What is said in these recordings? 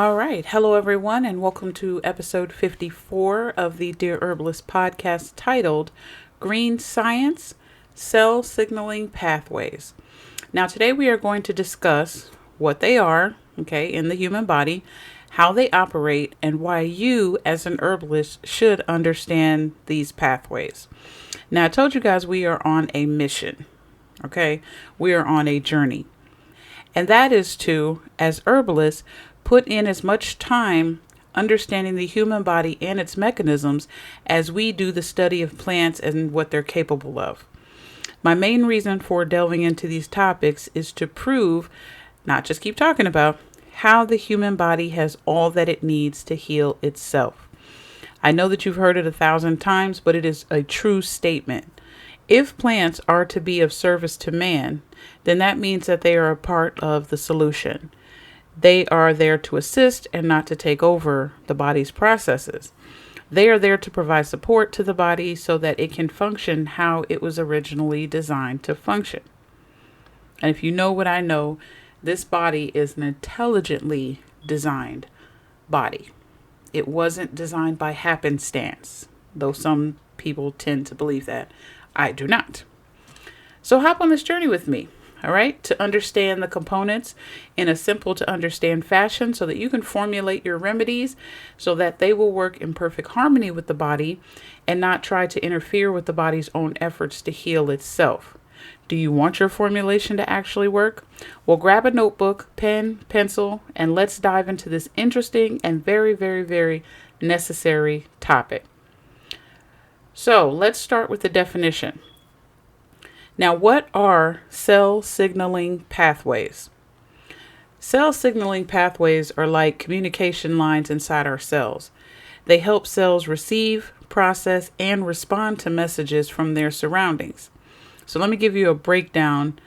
All right. Hello, everyone, and welcome to episode 54 of the Dear Herbalist podcast titled Green Science, Cell Signaling Pathways. Now, today we are going to discuss what they are, in the human body, how they operate, and why you, as an herbalist, should understand these pathways. Now, I told you guys we are on a mission, We are on a journey. And that is to, as herbalists, put in as much time understanding the human body and its mechanisms as we do the study of plants and what they're capable of. My main reason for delving into these topics is to prove, not just keep talking about, how the human body has all that it needs to heal itself. I know that you've heard it 1,000 times, but it is a true statement. If plants are to be of service to man, then that means that they are a part of the solution. They are there to assist and not to take over the body's processes. They are there to provide support to the body so that it can function how it was originally designed to function. And if you know what I know, this body is an intelligently designed body. It wasn't designed by happenstance, though some people tend to believe that. I do not. So hop on this journey with me, to understand the components in a simple to understand fashion so that you can formulate your remedies so that they will work in perfect harmony with the body and not try to interfere with the body's own efforts to heal itself. Do you want your formulation to actually work? Well, grab a notebook, pen, pencil, and let's dive into this interesting and very, very, very necessary topic. So let's start with the definition. Now, what are cell signaling pathways? Cell signaling pathways are like communication lines inside our cells. They help cells receive, process, and respond to messages from their surroundings. So let me give you a breakdown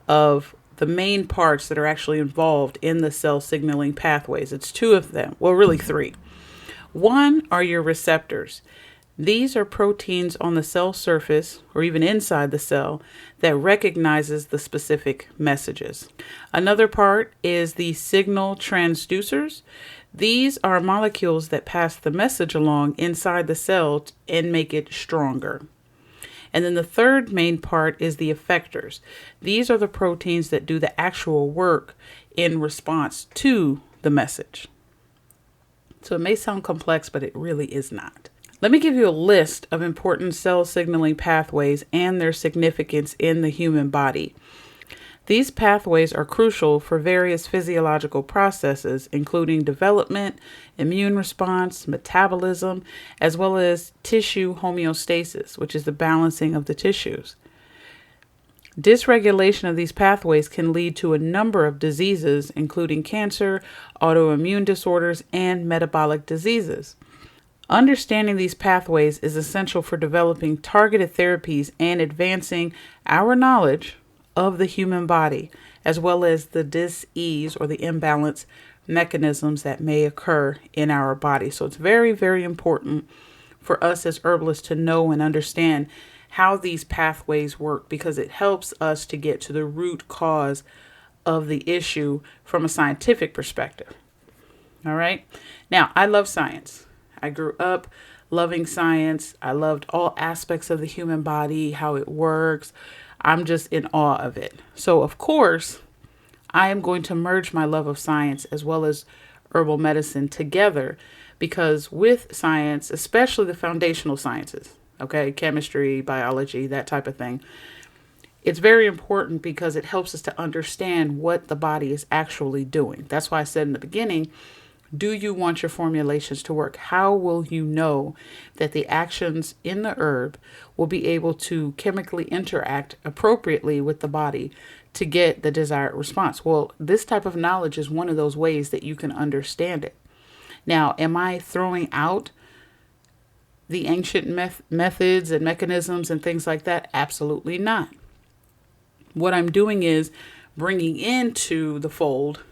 of the main parts that are actually involved in the cell signaling pathways. It's two of them. Well, really three. One are your receptors. These are proteins on the cell surface or even inside the cell that recognizes the specific messages. Another part is the signal transducers. These are molecules that pass the message along inside the cell and make it stronger. And then the third main part is the effectors. These are the proteins that do the actual work in response to the message. So it may sound complex, but it really is not. Let me give you a list of important cell signaling pathways and their significance in the human body. These pathways are crucial for various physiological processes, including development, immune response, metabolism, as well as tissue homeostasis, which is the balancing of the tissues. Dysregulation of these pathways can lead to a number of diseases, including cancer, autoimmune disorders, and metabolic diseases. Understanding these pathways is essential for developing targeted therapies and advancing our knowledge of the human body, as well as the dis-ease or the imbalance mechanisms that may occur in our body. So it's very, very important for us as herbalists to know and understand how these pathways work because it helps us to get to the root cause of the issue from a scientific perspective. All right. Now, I love science. I grew up loving science. I loved all aspects of the human body, how it works. I'm just in awe of it. So, of course, I am going to merge my love of science as well as herbal medicine together because with science, especially the foundational sciences, chemistry, biology, that type of thing, it's very important because it helps us to understand what the body is actually doing. That's why I said in the beginning, do you want your formulations to work? How will you know that the actions in the herb will be able to chemically interact appropriately with the body to get the desired response? Well, this type of knowledge is one of those ways that you can understand it. Now, am I throwing out the ancient methods and mechanisms and things like that? Absolutely not. What I'm doing is bringing into the fold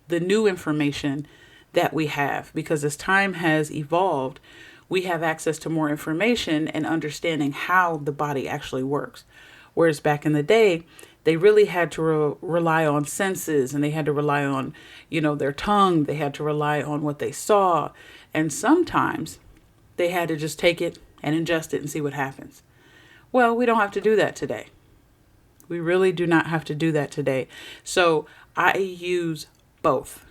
the new information that we have, because as time has evolved, we have access to more information and understanding how the body actually works. Whereas back in the day, they really had to rely on senses, and they had to rely on, their tongue. They had to rely on what they saw. And sometimes they had to just take it and ingest it and see what happens. Well, we don't have to do that today. We really do not have to do that today. So I use both.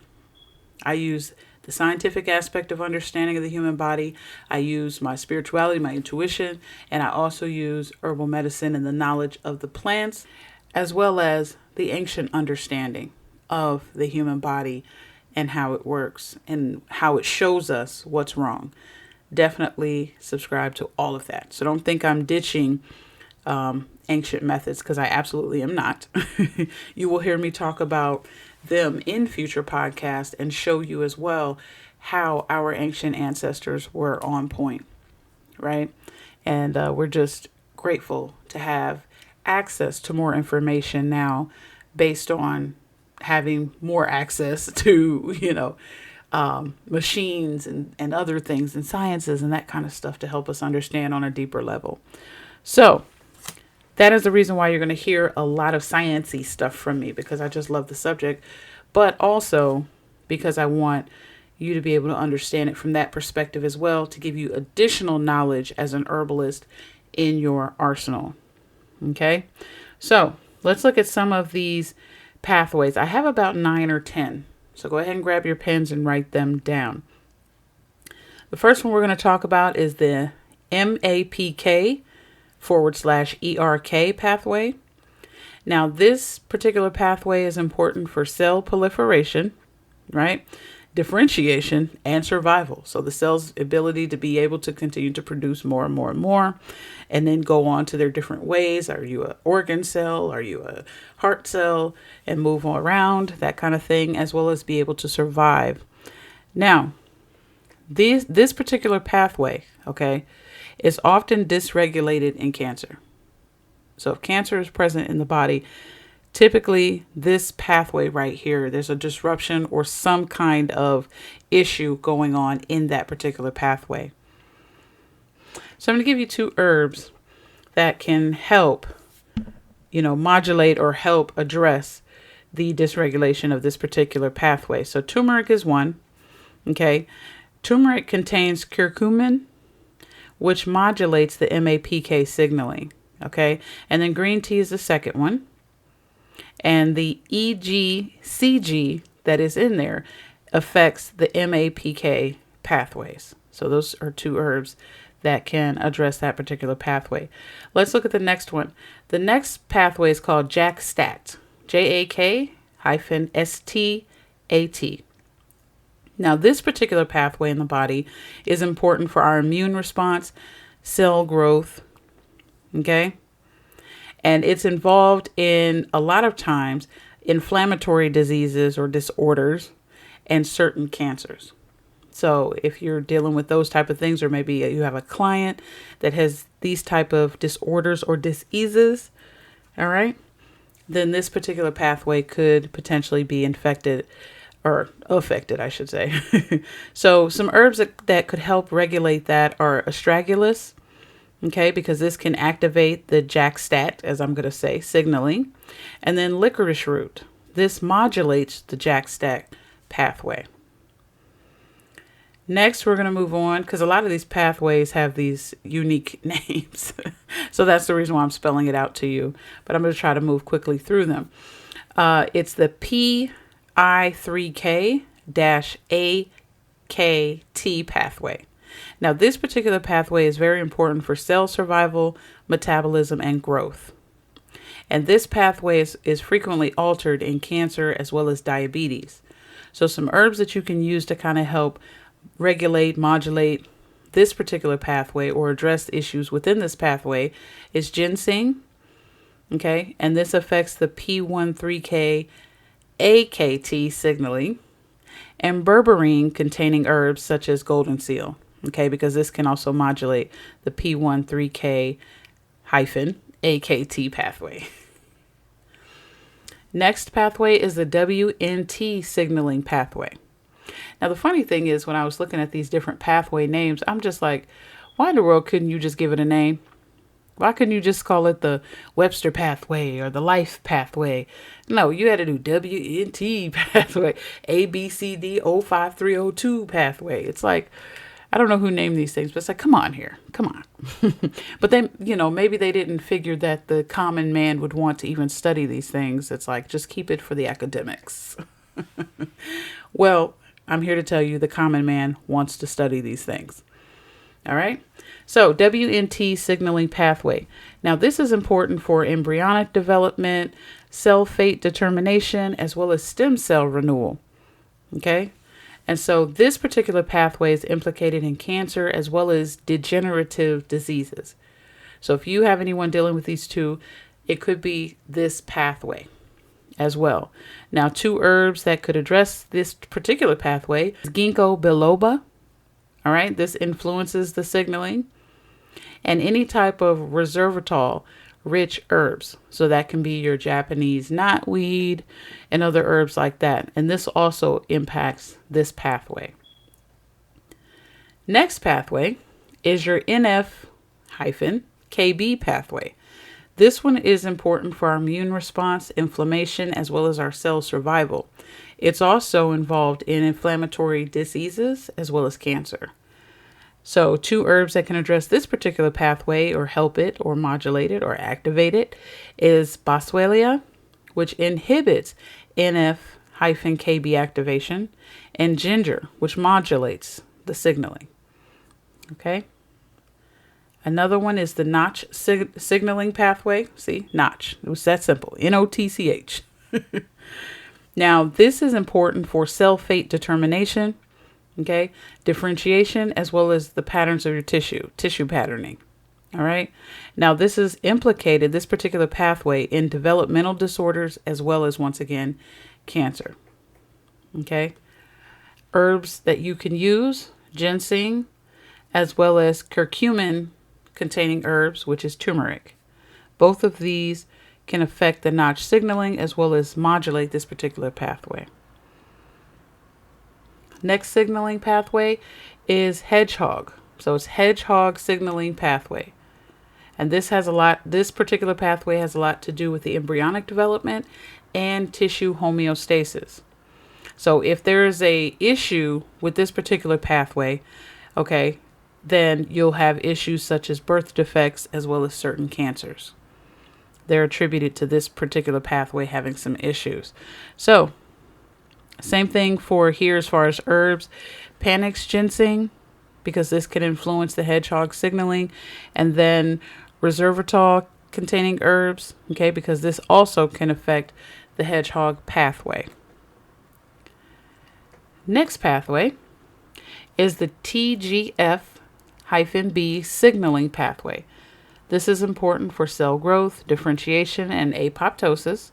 I use the scientific aspect of understanding of the human body. I use my spirituality, my intuition, and I also use herbal medicine and the knowledge of the plants, as well as the ancient understanding of the human body and how it works and how it shows us what's wrong. Definitely subscribe to all of that. So don't think I'm ditching ancient methods, because I absolutely am not. You will hear me talk about them in future podcasts and show you as well how our ancient ancestors were on point, right? And we're just grateful to have access to more information now based on having more access to, machines and other things and sciences and that kind of stuff to help us understand on a deeper level. So that is the reason why you're going to hear a lot of sciencey stuff from me, because I just love the subject, but also because I want you to be able to understand it from that perspective as well, to give you additional knowledge as an herbalist in your arsenal. Okay, so let's look at some of these pathways. I have about 9 or 10, so go ahead and grab your pens and write them down. The first one we're going to talk about is the MAPK /ERK pathway. Now, this particular pathway is important for cell proliferation, right? Differentiation and survival. So the cell's ability to be able to continue to produce more and more and more, and then go on to their different ways. Are you an organ cell? Are you a heart cell? And move on around, that kind of thing, as well as be able to survive. Now, this particular pathway, okay, is often dysregulated in cancer. So if cancer is present in the body, typically this pathway right here, there's a disruption or some kind of issue going on in that particular pathway. So I'm going to give you 2 herbs that can help, modulate or help address the dysregulation of this particular pathway. So turmeric is one. Okay. Turmeric contains curcumin, which modulates the MAPK signaling. Okay. And then green tea is the second one. And the EGCG that is in there affects the MAPK pathways. So those are 2 herbs that can address that particular pathway. Let's look at the next one. The next pathway is called JAK-STAT. JAK-STAT. Now, this particular pathway in the body is important for our immune response, cell growth, okay? And it's involved in, a lot of times, inflammatory diseases or disorders and certain cancers. So if you're dealing with those type of things, or maybe you have a client that has these type of disorders or diseases, all right, then this particular pathway could potentially be infected or affected, I should say. So some herbs that could help regulate that are astragalus, okay, because this can activate the JAK-STAT, as I'm going to say, signaling. And then licorice root. This modulates the JAK-STAT pathway. Next, we're going to move on, because a lot of these pathways have these unique names. So that's the reason why I'm spelling it out to you. But I'm going to try to move quickly through them. It's the PI3K-AKT pathway. Now, this particular pathway is very important for cell survival, metabolism, and growth. And this pathway is frequently altered in cancer as well as diabetes. So some herbs that you can use to kind of help regulate, modulate this particular pathway or address issues within this pathway is ginseng. Okay, and this affects the P13K AKT signaling, and berberine containing herbs such as golden seal. Okay, because this can also modulate the P13K AKT pathway. Next pathway is the WNT signaling pathway. Now, the funny thing is, when I was looking at these different pathway names, I'm just like, why in the world couldn't you just give it a name? Why couldn't you just call it the Webster pathway or the life pathway? No, you had to do WNT pathway, ABCD05302 pathway. It's like, I don't know who named these things, but it's like, come on here. Come on. But then, maybe they didn't figure that the common man would want to even study these things. It's like, just keep it for the academics. Well, I'm here to tell you the common man wants to study these things. All right. So WNT signaling pathway. Now, this is important for embryonic development, cell fate determination, as well as stem cell renewal. Okay. And so this particular pathway is implicated in cancer as well as degenerative diseases. So if you have anyone dealing with these two, it could be this pathway as well. Now, 2 herbs that could address this particular pathway is ginkgo biloba. All right, this influences the signaling, and any type of resveratrol rich herbs. So that can be your Japanese knotweed and other herbs like that. And this also impacts this pathway. Next pathway is your NF-KB pathway. This one is important for our immune response, inflammation, as well as our cell survival. It's also involved in inflammatory diseases as well as cancer. So 2 herbs that can address this particular pathway or help it or modulate it or activate it is boswellia, which inhibits NF-KB activation, and ginger, which modulates the signaling. Okay. Another one is the Notch signaling pathway. See, Notch. It was that simple. NOTCH. Now, this is important for cell fate determination, okay, differentiation, as well as the patterns of your tissue patterning. All right. Now, this is implicated, this particular pathway, in developmental disorders, as well as, once again, cancer. Okay. Herbs that you can use, ginseng, as well as curcumin containing herbs, which is turmeric. Both of these can affect the Notch signaling as well as modulate this particular pathway. Next signaling pathway is hedgehog. So it's hedgehog signaling pathway. And this particular pathway has a lot to do with the embryonic development and tissue homeostasis. So if there is a issue with this particular pathway, okay, then you'll have issues such as birth defects as well as certain cancers. They're attributed to this particular pathway having some issues. So same thing for here as far as herbs, Panax ginseng, because this can influence the hedgehog signaling, and then resveratrol containing herbs, okay, because this also can affect the hedgehog pathway. Next pathway is the TGF-B signaling pathway. This is important for cell growth, differentiation, and apoptosis.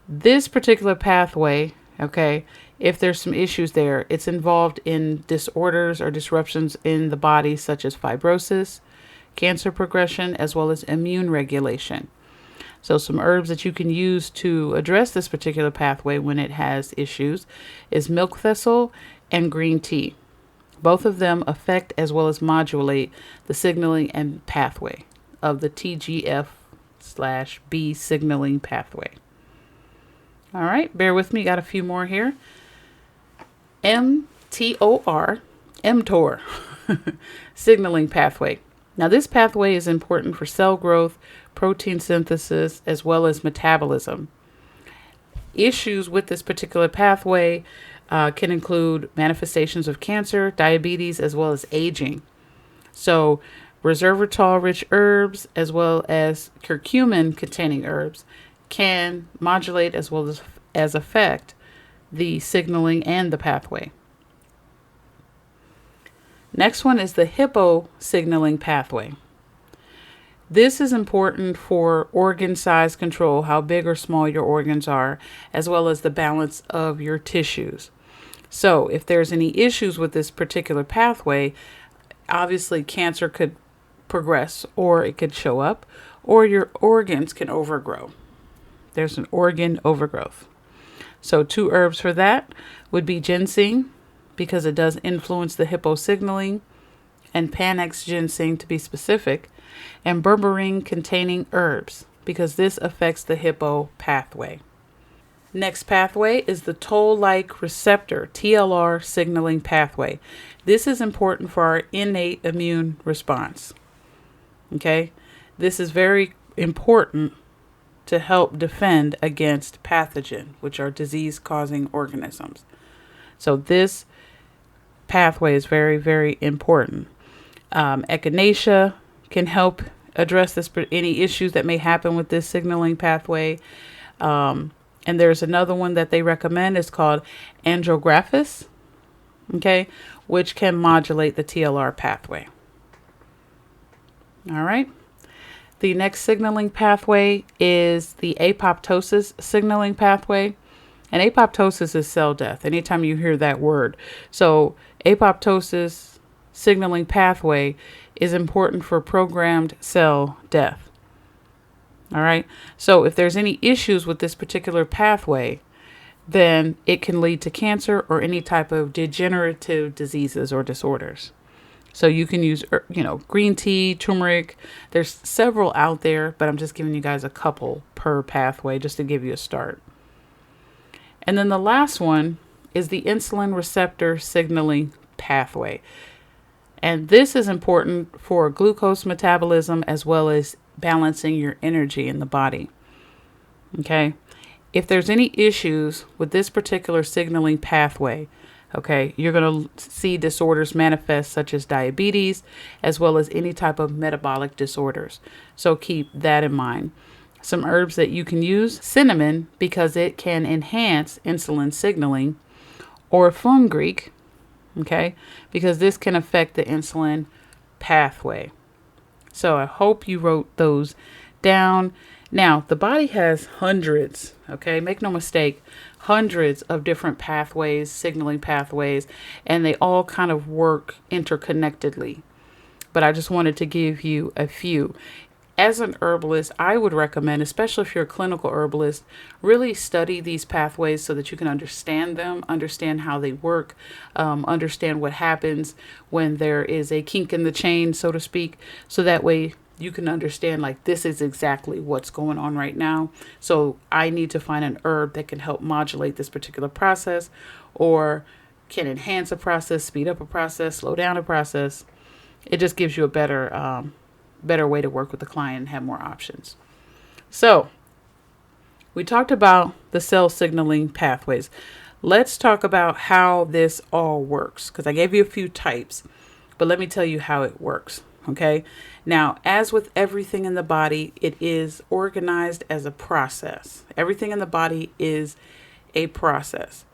This particular pathway, okay, if there's some issues there, it's involved in disorders or disruptions in the body such as fibrosis, cancer progression, as well as immune regulation. So some herbs that you can use to address this particular pathway when it has issues is milk thistle and green tea. Both of them affect as well as modulate the signaling and pathway of the TGF/B signaling pathway. All right, bear with me. Got a few more here. mTOR signaling pathway. Now, this pathway is important for cell growth, protein synthesis, as well as metabolism. Issues with this particular pathway can include manifestations of cancer, diabetes, as well as aging. So resveratrol-rich herbs, as well as curcumin-containing herbs, can modulate as well as affect the signaling and the pathway. Next one is the hippo signaling pathway. This is important for organ size control, how big or small your organs are, as well as the balance of your tissues. So if there's any issues with this particular pathway, obviously cancer could progress, or it could show up, or your organs can overgrow. There's an organ overgrowth. So 2 herbs for that would be ginseng, because it does influence the hippo signaling, and Panax ginseng to be specific, and berberine containing herbs, because this affects the hippo pathway. Next pathway is the toll-like receptor, TLR signaling pathway. This is important for our innate immune response. Okay? This is very important to help defend against pathogen, which are disease-causing organisms. So this pathway is very, very important. Echinacea can help address any issues that may happen with this signaling pathway. And there's another one that they recommend. It's called andrographis, okay, which can modulate the TLR pathway. All right. The next signaling pathway is the apoptosis signaling pathway. And apoptosis is cell death, anytime you hear that word. So apoptosis signaling pathway is important for programmed cell death. All right. So if there's any issues with this particular pathway, then it can lead to cancer or any type of degenerative diseases or disorders. So you can use, green tea, turmeric. There's several out there, but I'm just giving you guys a couple per pathway just to give you a start. And then the last one is the insulin receptor signaling pathway. And this is important for glucose metabolism as well as balancing your energy in the body. Okay. If there's any issues with this particular signaling pathway, okay, you're going to see disorders manifest such as diabetes as well as any type of metabolic disorders. So keep that in mind. Some herbs that you can use: cinnamon, because it can enhance insulin signaling, or fenugreek, okay, because this can affect the insulin pathway. So I hope you wrote those down. Now, the body has hundreds, okay, make no mistake, hundreds of different pathways, signaling pathways, and they all kind of work interconnectedly. But I just wanted to give you a few. As an herbalist, I would recommend, especially if you're a clinical herbalist, really study these pathways so that you can understand them, understand how they work, understand what happens when there is a kink in the chain, so to speak. So that way you can understand, like, this is exactly what's going on right now. So I need to find an herb that can help modulate this particular process, or can enhance a process, speed up a process, slow down a process. It just gives you a better way to work with the client and have more options. So we talked about the cell signaling pathways. Let's talk about how this all works, because I gave you a few types, but let me tell you how it works. Okay. Now, as with everything in the body, it is organized as a process. Everything in the body is a process.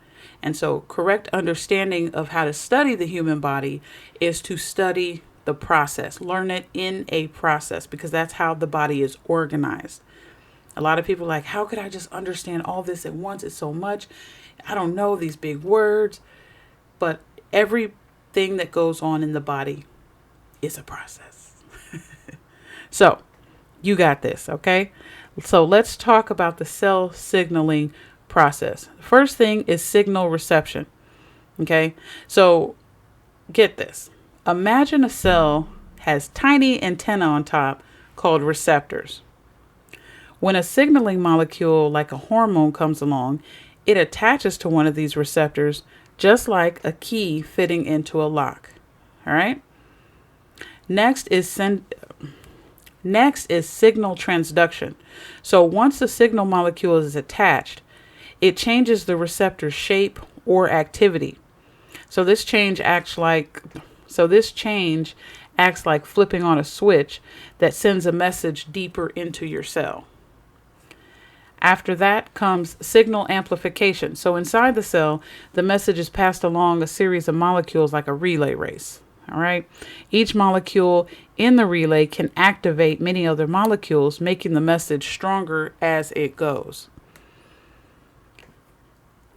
And so correct understanding of how to study the human body is to study the process, learn it in a process, because that's how the body is organized. A lot of people are like, how could I just understand all this at once? It's so much. I don't know these big words, but everything that goes on in the body is a process. So you got this. Okay. So let's talk about the cell signaling process. The first thing is signal reception. Okay. So get this. Imagine a cell has tiny antennae on top called receptors. When a signaling molecule like a hormone comes along, it attaches to one of these receptors, just like a key fitting into a lock. All right. Next is signal transduction. So once the signal molecule is attached, it changes the receptor's shape or activity. So this change acts like flipping on a switch that sends a message deeper into your cell. After that comes signal amplification. So inside the cell, the message is passed along a series of molecules like a relay race. All right. Each molecule in the relay can activate many other molecules, making the message stronger as it goes.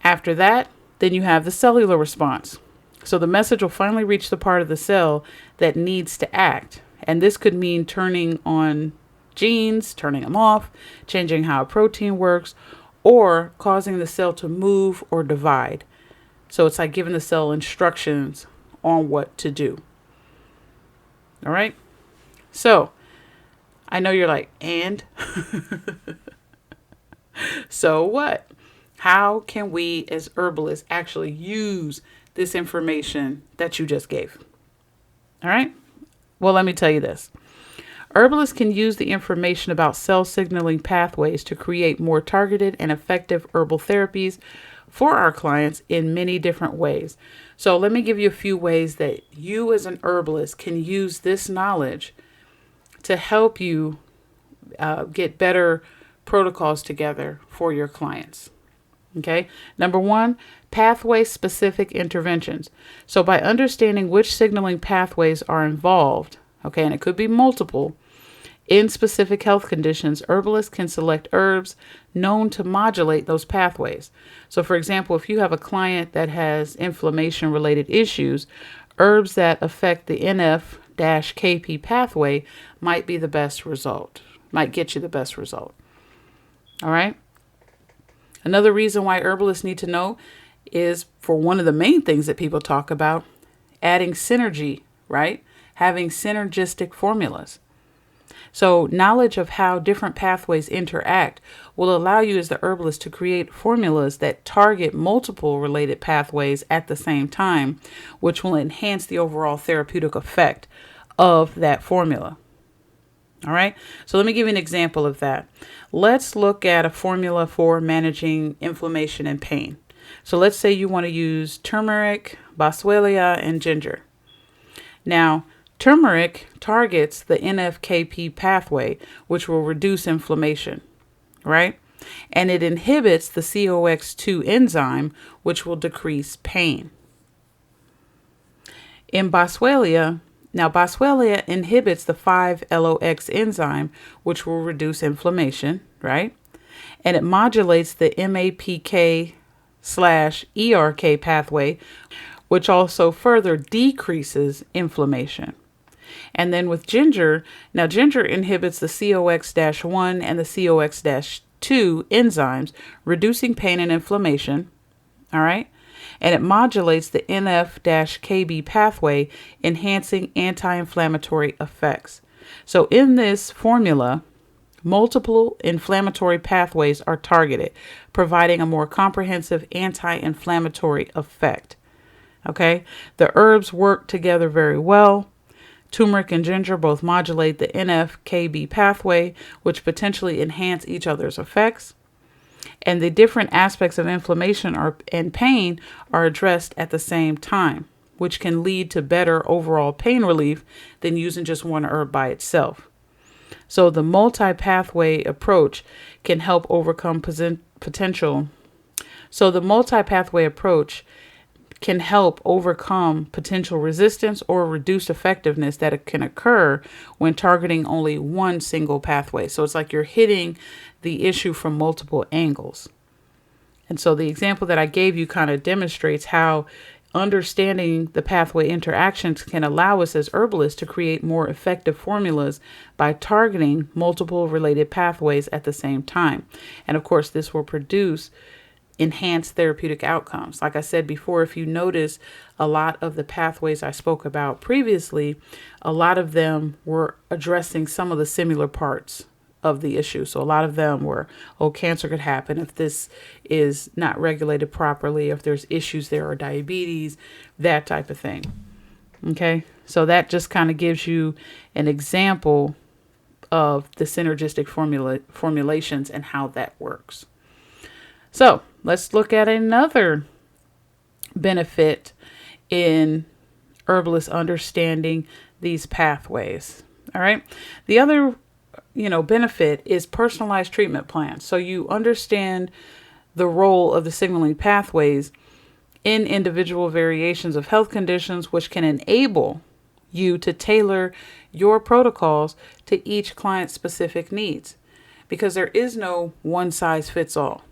After that, then you have the cellular response. So the message will finally reach the part of the cell that needs to act. And this could mean turning on genes, turning them off, changing how a protein works, or causing the cell to move or divide. So it's like giving the cell instructions on what to do. All right. So I know you're like, and? So what? How can we as herbalists actually use this information that you just gave? All right. Well, let me tell you this. Herbalists can use the information about cell signaling pathways to create more targeted and effective herbal therapies for our clients in many different ways. So let me give you a few ways that you as an herbalist can use this knowledge to help you get better protocols together for your clients. Okay. Number one, pathway specific interventions. So by understanding which signaling pathways are involved, okay, and it could be multiple, in specific health conditions, herbalists can select herbs known to modulate those pathways. So for example, if you have a client that has inflammation related issues, herbs that affect the NF-kP pathway might be the best result, might get you the best result. All right. Another reason why herbalists need to know is for one of the main things that people talk about, adding synergy, right? Having synergistic formulas. So knowledge of how different pathways interact will allow you as the herbalist to create formulas that target multiple related pathways at the same time, which will enhance the overall therapeutic effect of that formula. All right. So let me give you an example of that. Let's look at a formula for managing inflammation and pain. So let's say you want to use turmeric, boswellia, and ginger. Now, turmeric targets the NF-kP pathway, which will reduce inflammation, right? And it inhibits the COX-2 enzyme, which will decrease pain. In boswellia, now boswellia inhibits the 5-LOX enzyme, which will reduce inflammation, right? And it modulates the MAPK/ERK pathway, which also further decreases inflammation. And then with ginger, now ginger inhibits the COX-1 and the COX-2 enzymes, reducing pain and inflammation. All right. And it modulates the NF-kB pathway, enhancing anti-inflammatory effects. So in this formula, multiple inflammatory pathways are targeted, providing a more comprehensive anti-inflammatory effect. Okay. The herbs work together very well. Turmeric and ginger both modulate the NF-kB pathway, which potentially enhance each other's effects. And the different aspects of inflammation and pain are addressed at the same time, which can lead to better overall pain relief than using just one herb by itself. So the multi-pathway approach can help overcome potential. So the multi-pathway approach can help overcome potential resistance or reduced effectiveness that can occur when targeting only one single pathway. So it's like you're hitting the issue from multiple angles. And so the example that I gave you kind of demonstrates how understanding the pathway interactions can allow us as herbalists to create more effective formulas by targeting multiple related pathways at the same time. And of course, this will produce enhanced therapeutic outcomes. Like I said before, if you notice a lot of the pathways I spoke about previously, a lot of them were addressing some of the similar parts of the issue. So a lot of them were, cancer could happen if this is not regulated properly, if there's issues there or diabetes, that type of thing. Okay. So that just kind of gives you an example of the synergistic formulations and how that works. So let's look at another benefit in herbalists understanding these pathways. All right. The other, benefit is personalized treatment plans. So you understand the role of the signaling pathways in individual variations of health conditions, which can enable you to tailor your protocols to each client's specific needs, because there is no one size fits all.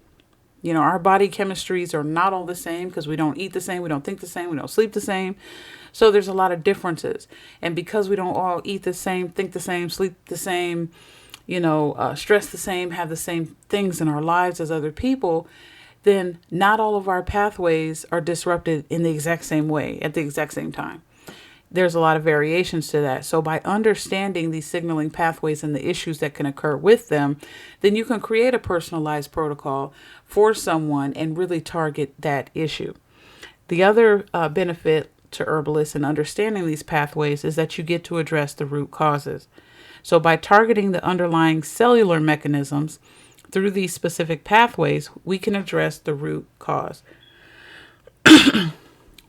Our body chemistries are not all the same because we don't eat the same, we don't think the same, we don't sleep the same. So there's a lot of differences. And because we don't all eat the same, think the same, sleep the same, stress the same, have the same things in our lives as other people, then not all of our pathways are disrupted in the exact same way at the exact same time. there's a lot of variations to that. So by understanding these signaling pathways and the issues that can occur with them, then you can create a personalized protocol for someone and really target that issue. The other benefit to herbalists in understanding these pathways is that you get to address the root causes. So by targeting the underlying cellular mechanisms through these specific pathways, we can address the root cause.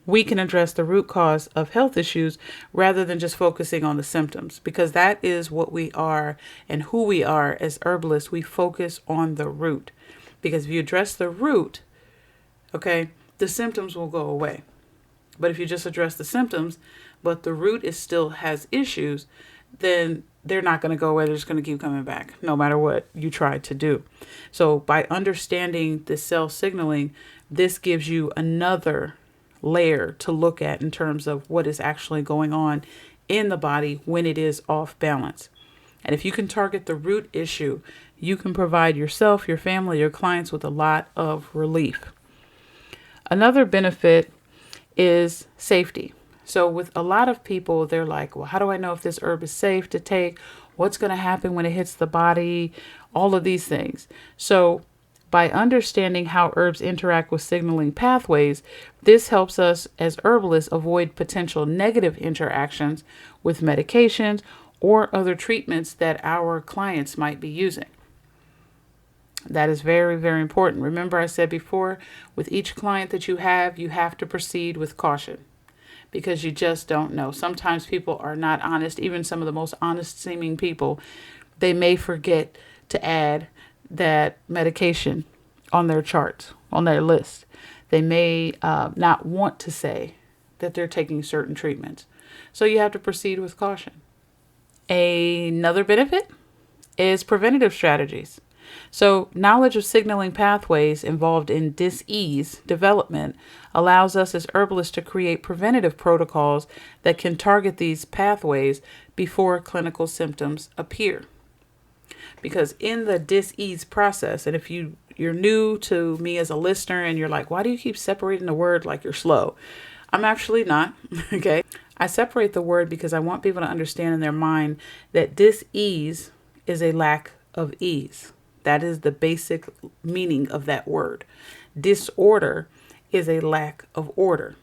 We can address the root cause of health issues rather than just focusing on the symptoms, because that is what we are and who we are as herbalists. We focus on the root, because if you address the root, okay, the symptoms will go away. But if you just address the symptoms, but the root is still has issues, then they're not going to go away. They're just going to keep coming back no matter what you try to do. So by understanding the cell signaling, this gives you another layer to look at in terms of what is actually going on in the body when it is off balance. And if you can target the root issue, you can provide yourself, your family, your clients with a lot of relief. Another benefit is safety. So with a lot of people, they're like, well, how do I know if this herb is safe to take? What's going to happen when it hits the body? All of these things. So by understanding how herbs interact with signaling pathways, this helps us as herbalists avoid potential negative interactions with medications or other treatments that our clients might be using. That is very, very important. Remember, I said before, with each client that you have to proceed with caution, because you just don't know. Sometimes people are not honest. Even some of the most honest seeming people, they may forget to add that medication on their charts, on their list. They may not want to say that they're taking certain treatments. So you have to proceed with caution. Another benefit is preventative strategies. So knowledge of signaling pathways involved in dis-ease development allows us as herbalists to create preventative protocols that can target these pathways before clinical symptoms appear. Because in the dis-ease process, and if you're new to me as a listener and you're like, why do you keep separating the word like you're slow? I'm actually not, okay? I separate the word because I want people to understand in their mind that dis-ease is a lack of ease. That is the basic meaning of that word. Disorder is a lack of order.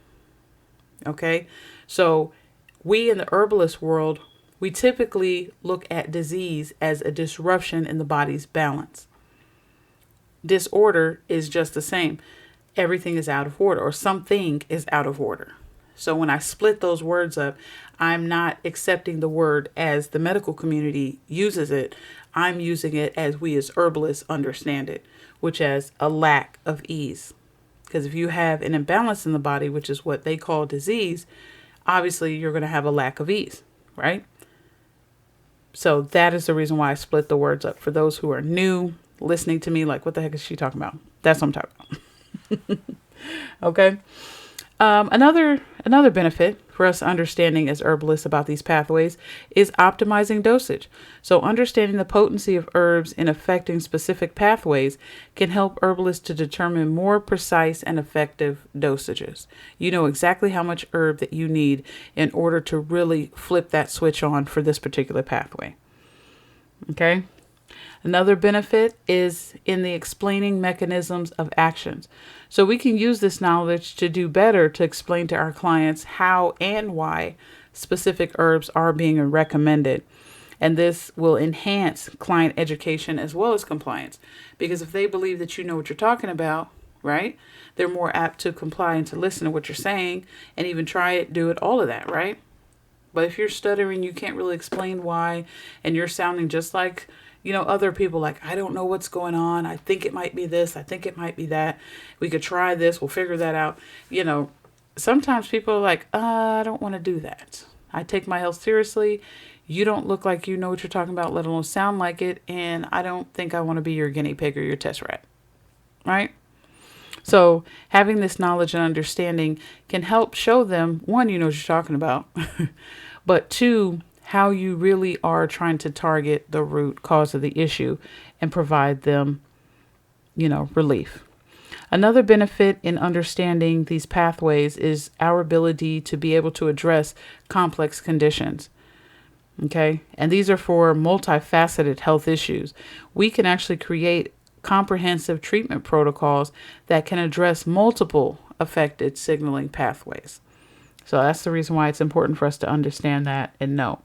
Okay? So we in the herbalist world, we typically look at disease as a disruption in the body's balance. Disorder is just the same. Everything is out of order, or something is out of order. So when I split those words up, I'm not accepting the word as the medical community uses it. I'm using it as we as herbalists understand it, which as a lack of ease. Because if you have an imbalance in the body, which is what they call disease, obviously you're going to have a lack of ease, right? So that is the reason why I split the words up. For those who are new listening to me, like, what the heck is she talking about? That's what I'm talking about. Okay. Another benefit for us understanding as herbalists about these pathways is optimizing dosage. So understanding the potency of herbs in affecting specific pathways can help herbalists to determine more precise and effective dosages. You know exactly how much herb that you need in order to really flip that switch on for this particular pathway. Okay. Another benefit is in the explaining mechanisms of actions. So we can use this knowledge to do better to explain to our clients how and why specific herbs are being recommended. And this will enhance client education as well as compliance. Because if they believe that you know what you're talking about, right, they're more apt to comply and to listen to what you're saying and even try it, do it, all of that, right? But if you're stuttering, you can't really explain why, and you're sounding just like other people, like, I don't know what's going on. I think it might be this. I think it might be that. We could try this. We'll figure that out. Sometimes people are like, I don't want to do that. I take my health seriously. You don't look like you know what you're talking about, let alone sound like it. And I don't think I want to be your guinea pig or your test rat. Right? So having this knowledge and understanding can help show them, one, you know what you're talking about, but two, how you really are trying to target the root cause of the issue and provide them, relief. Another benefit in understanding these pathways is our ability to be able to address complex conditions. Okay. And these are for multifaceted health issues. We can actually create comprehensive treatment protocols that can address multiple affected signaling pathways. So that's the reason why it's important for us to understand that and know.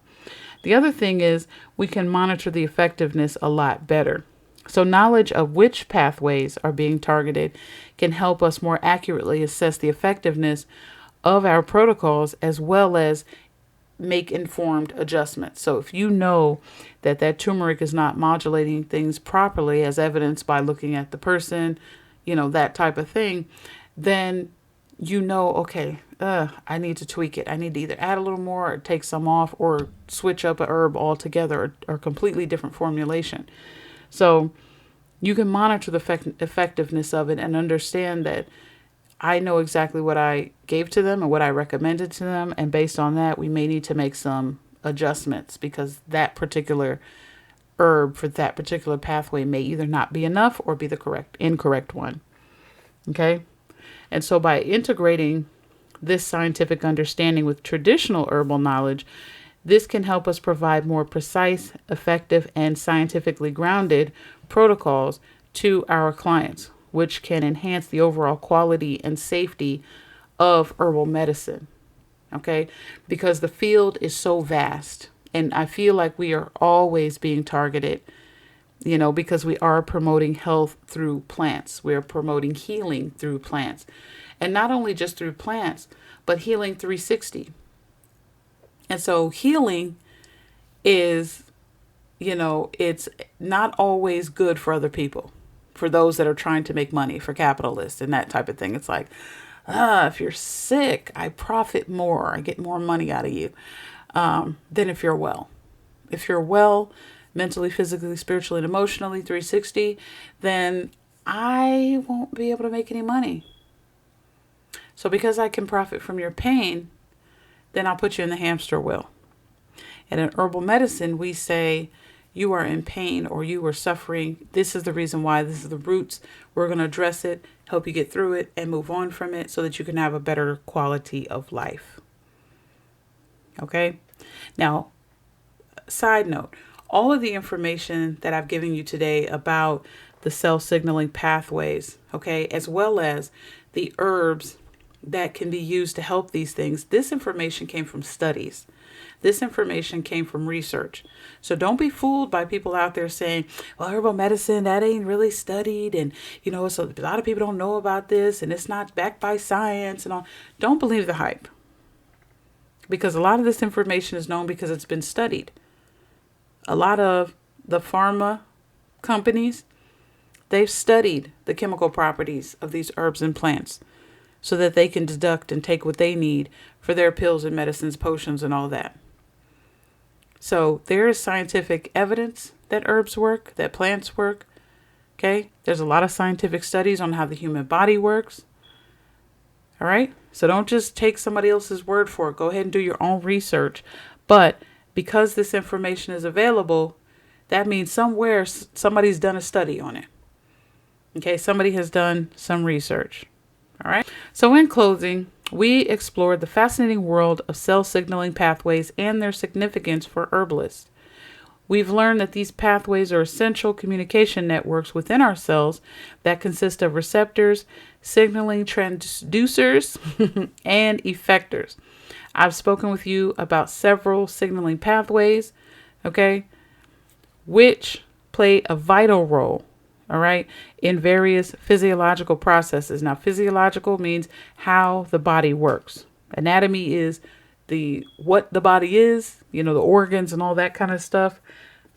The other thing is we can monitor the effectiveness a lot better. So knowledge of which pathways are being targeted can help us more accurately assess the effectiveness of our protocols, as well as make informed adjustments. So if you know that turmeric is not modulating things properly, as evidenced by looking at the person, that type of thing, then okay, I need to tweak it. I need to either add a little more or take some off or switch up a herb altogether or completely different formulation. So you can monitor the effectiveness of it and understand that I know exactly what I gave to them and what I recommended to them. And based on that, we may need to make some adjustments because that particular herb for that particular pathway may either not be enough or be the incorrect one. Okay. And so by integrating this scientific understanding with traditional herbal knowledge, this can help us provide more precise, effective, and scientifically grounded protocols to our clients, which can enhance the overall quality and safety of herbal medicine. Okay? Because the field is so vast, and I feel like we are always being targeted, because we are promoting health through plants. We are promoting healing through plants. And not only just through plants, but healing 360. And so healing is, it's not always good for other people, for those that are trying to make money, for capitalists and that type of thing. It's like, if you're sick, I profit more. I get more money out of you than if you're well. If you're well, mentally, physically, spiritually, and emotionally, 360, then I won't be able to make any money. So because I can profit from your pain, then I'll put you in the hamster wheel. And in herbal medicine, we say you are in pain or you are suffering. This is the reason why. This is the roots. We're going to address it, help you get through it, and move on from it so that you can have a better quality of life. Okay? Now, side note, all of the information that I've given you today about the cell signaling pathways, okay, as well as the herbs that can be used to help these things, this information came from studies. This information came from research. So don't be fooled by people out there saying, well, herbal medicine, that ain't really studied. And, so a lot of people don't know about this and it's not backed by science and all. Don't believe the hype. Because a lot of this information is known because it's been studied. A lot of the pharma companies, they've studied the chemical properties of these herbs and plants so that they can deduct and take what they need for their pills and medicines, potions, and all that. So there is scientific evidence that herbs work, that plants work. Okay? There's a lot of scientific studies on how the human body works. All right? So don't just take somebody else's word for it. Go ahead and do your own research. But because this information is available, that means somewhere somebody's done a study on it. Okay? Somebody has done some research. All right. So in closing, we explored the fascinating world of cell signaling pathways and their significance for herbalists. We've learned that these pathways are essential communication networks within our cells that consist of receptors, signaling transducers, and effectors. I've spoken with you about several signaling pathways, okay, which play a vital role, all right, in various physiological processes. Now, physiological means how the body works. Anatomy is what the body is, the organs and all that kind of stuff.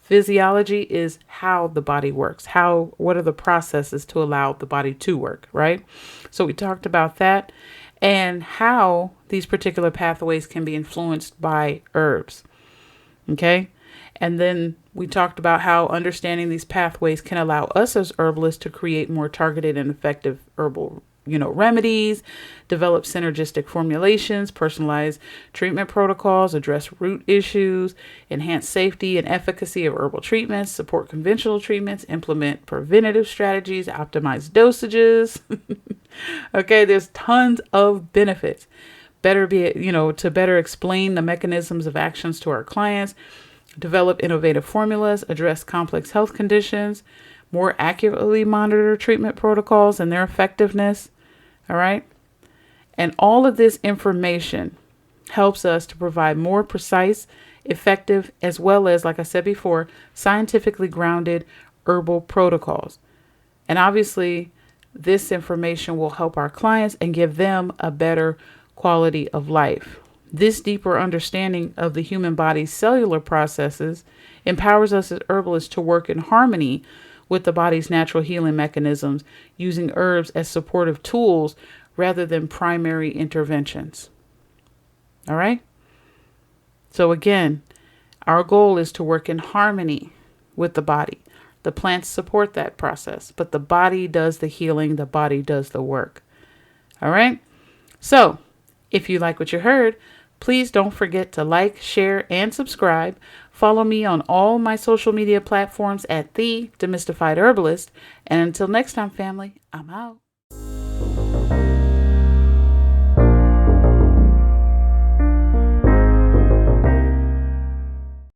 Physiology is how the body works. What are the processes to allow the body to work, right? So we talked about that and how these particular pathways can be influenced by herbs. Okay. And then we talked about how understanding these pathways can allow us as herbalists to create more targeted and effective herbal remedies, develop synergistic formulations, personalize treatment protocols, address root issues, enhance safety and efficacy of herbal treatments, support conventional treatments, implement preventative strategies, optimize dosages. Okay, there's tons of benefits. To better explain the mechanisms of actions to our clients, develop innovative formulas, address complex health conditions, more accurately monitor treatment protocols and their effectiveness. All right. And all of this information helps us to provide more precise, effective, as well as, like I said before, scientifically grounded herbal protocols. And obviously, this information will help our clients and give them a better quality of life. This deeper understanding of the human body's cellular processes empowers us as herbalists to work in harmony with the body's natural healing mechanisms, using herbs as supportive tools rather than primary interventions. All right? So again, our goal is to work in harmony with the body. The plants support that process, but the body does the healing, the body does the work. All right? So, if you like what you heard, please don't forget to like, share, and subscribe. Follow me on all my social media platforms at The Demystified Herbalist. And until next time, family, I'm out.